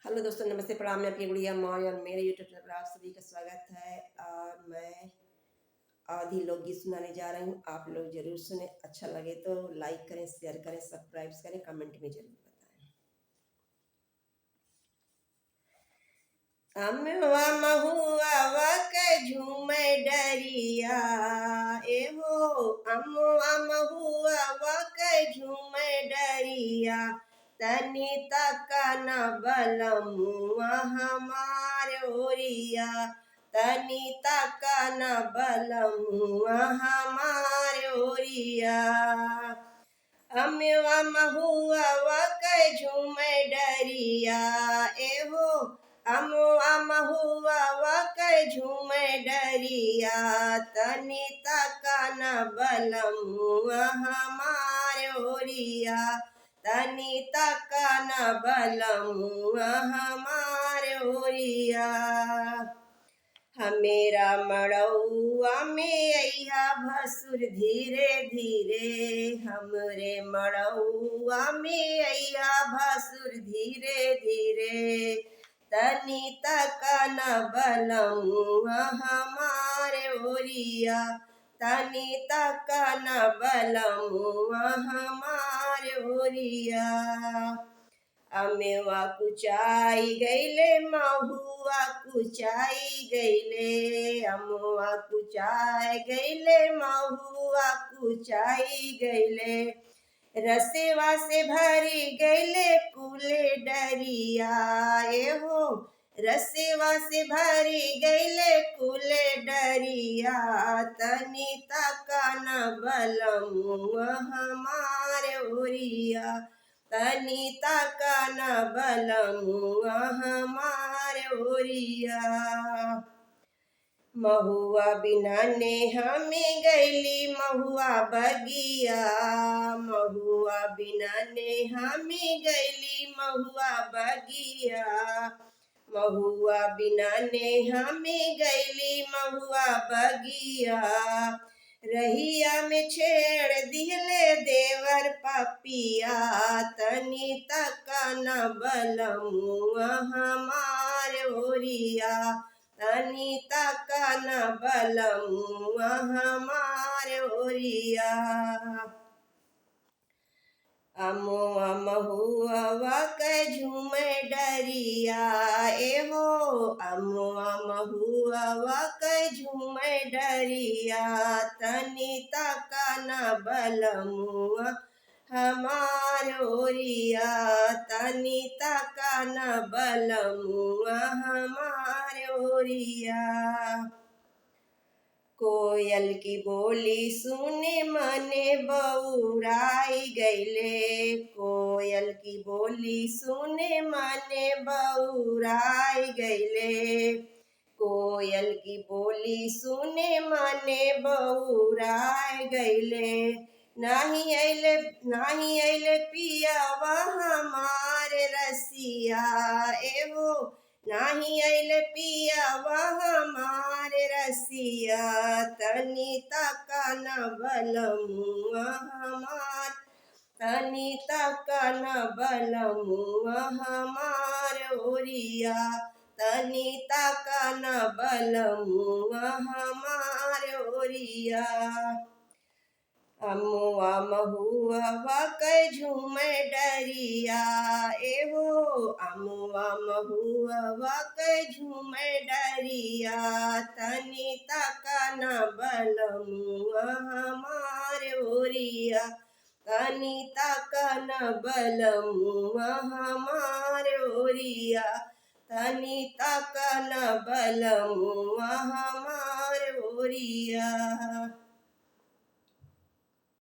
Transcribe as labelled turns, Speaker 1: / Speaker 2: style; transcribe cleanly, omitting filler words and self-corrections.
Speaker 1: Hello दोस्तों, नमस्ते, प्रणाम। मैं आपकी गुड़िया मौर्य और मेरे यूट्यूब चैनल पर आप सभी का स्वागत है। और मैं आधी लोकगीत सुनाने जा रही हूँ। आप लोग जरूर सुने। अच्छा लगे तो लाइक करें, शेयर करें, सब्सक्राइब करें, कमेंट में जरूर बताएं। अमवा महुआ के झूमे डरिया एहो, अमवा महुआ के झूमे डरिया, तनी तक न बलमुआ हमारे ओरिया, तनी तक न बलमुआ हमारे ओरिया। अमवा महुआ के झूमे डरिया एहो, अमवा महुआ के झूमे डरिया, तनी तक न बलमुआ हमारे ओरिया, तनी तक न बलमुआ हमारे ओरिया। हमेरा मड़ौआ में अइहा भसुर धीरे धीरे, हमरे मड़ौआ में अइहा भसुर धीरे धीरे, तनी तक न बलमुआ हमारे ओरिया, तनी तक न बलमुआ हमारे ओरिया। अमेवा कुचाई गईले, महुआ कुचाई गईले, अमवा कुचाई गईले, महुआ कुचाई गईले, रसेवा से भरी गईले कुले डरिया एहो, रसेवा से भरी गईले कुले डरिया, तनी तक न बलमुआ हमारे ओरिया, तनी तक न बलमुआ हमारे ओरिया। महुआ बिना नेहा में गईली महुआ बगिया, महुआ बिना नेहा में गईली महुआ बगिया, महुआ बिना नेहा में गईली महुआ बगिया, रहिया में छेड़ दिहले देवर पपिया, तनी तक न बलमुआ हमारे ओरिया, तनी तक न बलमुआ हमारे ओरिया। अमवा महुआ के झूमे डरिया एहो, अमवा महुआ के झूमे डरिया, तनी तक न बलमुआ हमारे ओरिया, तनी तक न बलमुआ हमारे ओरिया। कोयल की बोली सुने मने बौराई गईले, कोयल की बोली सुने मने बौराई गईले, कोयल की बोली सुने मने बौराई गईले, नाही अइले पियावा हमारे रसिया एहो, नाही अइले पियावा हमारे रसिया, तनी तक न बलमुआ हमार, तनी तक न बलमुआ हमारे ओरिया, तनी तक न बलमुआ हमारे ओरिया। अमवा महुआ के झूमे डरिया एहो, अमवा महुआ के झूमे डरिया, तनी तक न बलमुआ हमारे ओरिया, तनी तक न बलमुआ हमारे ओरिया, तनी तक न बलमुआ हमारे ओरिया।